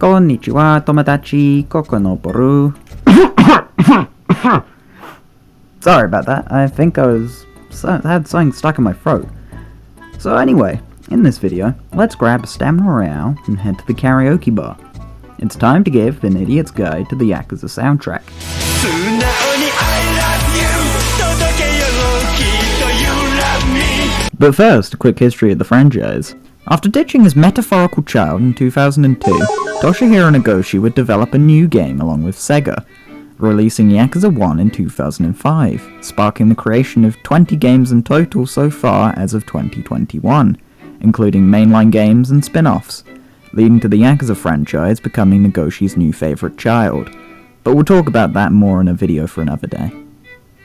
Konnichiwa, tomodachi, koko no boru. Sorry about that, I think I had something stuck in my throat. So anyway, in this video, let's grab a stamina royale and head to the karaoke bar. It's time to give an idiot's guide to the Yakuza soundtrack. But first, a quick history of the franchise. After ditching his metaphorical child in 2002, Toshihiro Nagoshi would develop a new game along with Sega, releasing Yakuza 1 in 2005, sparking the creation of 20 games in total so far as of 2021, including mainline games and spin-offs, leading to the Yakuza franchise becoming Nagoshi's new favourite child. But we'll talk about that more in a video for another day.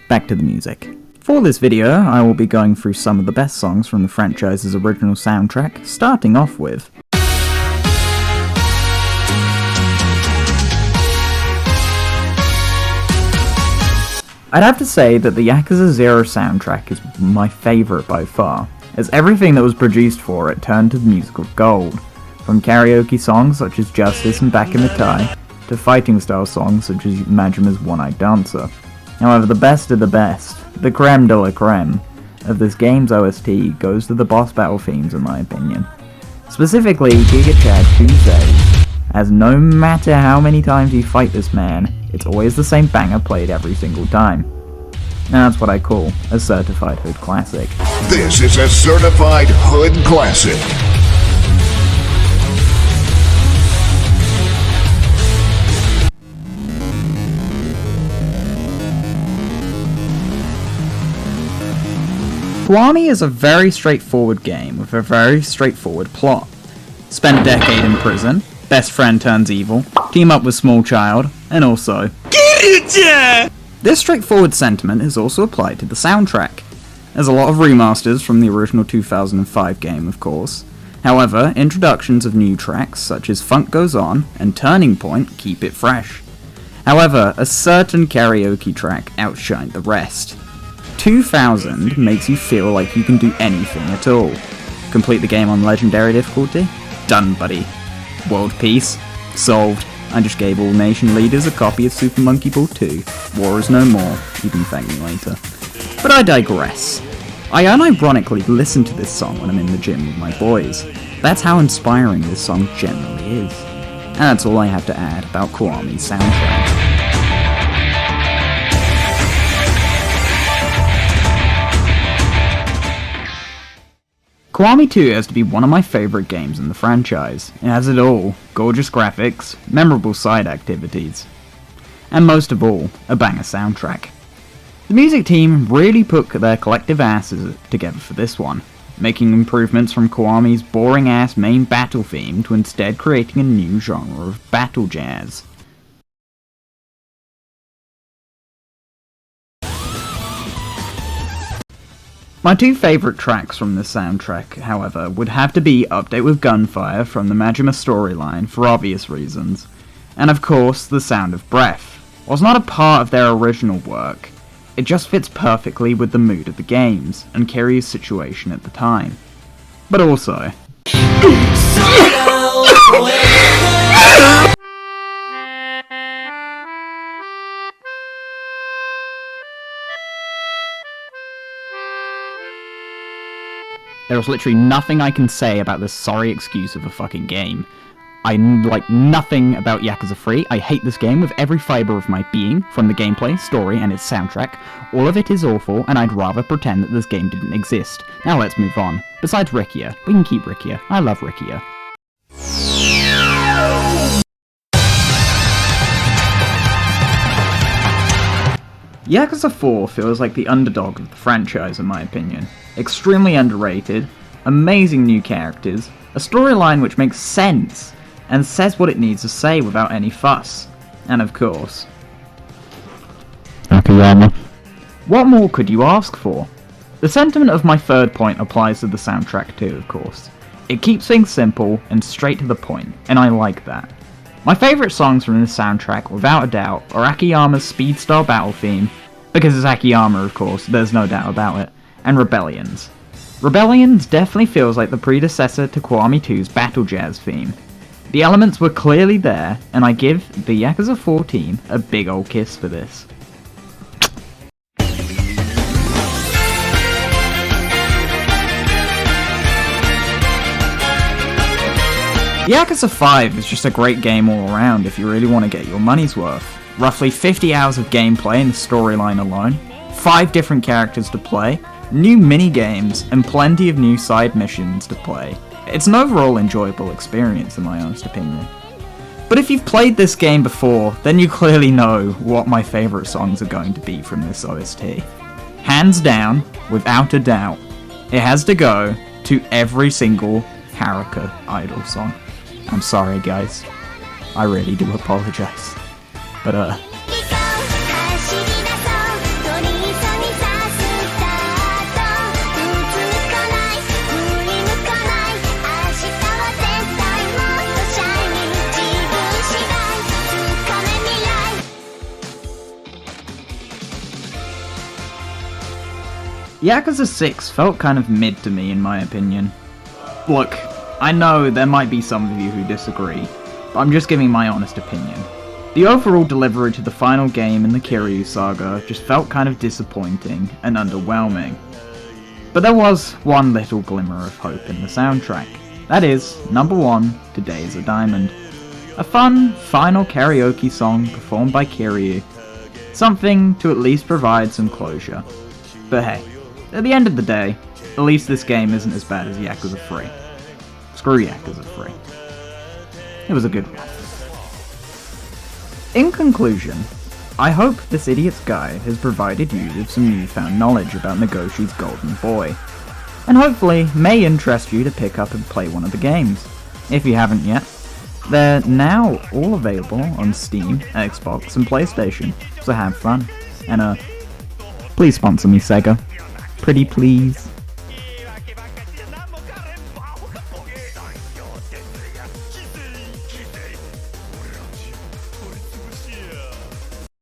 Back to the music. For this video, I will be going through some of the best songs from the franchise's original soundtrack, starting off with I'd have to say that the Yakuza 0 soundtrack is my favourite by far, as everything that was produced for it turned to musical gold, from karaoke songs such as Justice and Back in the Tie, to fighting style songs such as Majima's One-Eyed Dancer. However, the best of the best, the creme de la creme, of this game's OST goes to the boss battle themes in my opinion. Specifically, Giga Chad Tuesday, as no matter how many times you fight this man, it's always the same banger played every single time. And that's what I call a certified hood classic. This is a certified hood classic. Kiwami is a very straightforward game with a very straightforward plot. Spend a decade in prison, best friend turns evil, team up with small child, and also Kiryu-chan! This straightforward sentiment is also applied to the soundtrack. There's a lot of remasters from the original 2005 game, of course. However, introductions of new tracks such as Funk Goes On and Turning Point keep it fresh. However, a certain karaoke track outshined the rest. 2000 makes you feel like you can do anything at all. Complete the game on legendary difficulty? Done, buddy. World peace? Solved. I just gave all nation leaders a copy of Super Monkey Ball 2. War is no more. You can thank me later. But I digress. I unironically listen to this song when I'm in the gym with my boys. That's how inspiring this song generally is. And that's all I have to add about Kiwami's soundtrack. Kiwami 2 has to be one of my favourite games in the franchise. It has it all: gorgeous graphics, memorable side activities, and most of all, a banger soundtrack. The music team really put their collective asses together for this one, making improvements from Kiwami's boring ass main battle theme to instead creating a new genre of battle jazz. My two favourite tracks from this soundtrack, however, would have to be Update with Gunfire from the Majima storyline for obvious reasons, and of course The Sound of Breath. Whilst not a part of their original work, it just fits perfectly with the mood of the games and Kiryu's situation at the time. But also there is literally nothing I can say about this sorry excuse of a fucking game. I like nothing about Yakuza 3, I hate this game with every fibre of my being, from the gameplay, story, and its soundtrack. All of it is awful, and I'd rather pretend that this game didn't exist. Now let's move on. Besides Rikia, we can keep Rikia. I love Rikia. Yakuza 4 feels like the underdog of the franchise in my opinion. Extremely underrated, amazing new characters, a storyline which makes sense, and says what it needs to say without any fuss. And of course, Akiyama. What more could you ask for? The sentiment of my third point applies to the soundtrack too, of course. It keeps things simple and straight to the point, and I like that. My favourite songs from this soundtrack, without a doubt, are Akiyama's speed style battle theme, because it's Akiyama of course, there's no doubt about it, and Rebellion's. Rebellion's definitely feels like the predecessor to Kiwami 2's battle jazz theme. The elements were clearly there, and I give the Yakuza 4 team a big ol' kiss for this. Yakuza 5 is just a great game all around if you really want to get your money's worth. Roughly 50 hours of gameplay in the storyline alone, 5 different characters to play, new mini-games, and plenty of new side missions to play. It's an overall enjoyable experience in my honest opinion. But if you've played this game before, then you clearly know what my favourite songs are going to be from this OST. Hands down, without a doubt, it has to go to every single Haruka Idol song. I'm sorry guys, I really do apologise. But Yakuza 6 felt kind of mid to me in my opinion. Look, I know there might be some of you who disagree, but I'm just giving my honest opinion. The overall delivery to the final game in the Kiryu saga just felt kind of disappointing and underwhelming. But there was one little glimmer of hope in the soundtrack. That is, number 1, Today's a Diamond. A fun, final karaoke song performed by Kiryu. Something to at least provide some closure. But hey, at the end of the day, at least this game isn't as bad as Yakuza 3. Screw Yakuza 3. It was a good one. In conclusion, I hope this idiot's guide has provided you with some newfound knowledge about Nagoshi's Golden Boy, and hopefully may interest you to pick up and play one of the games. If you haven't yet, they're now all available on Steam, Xbox and PlayStation, so have fun. And please sponsor me, Sega. Pretty please.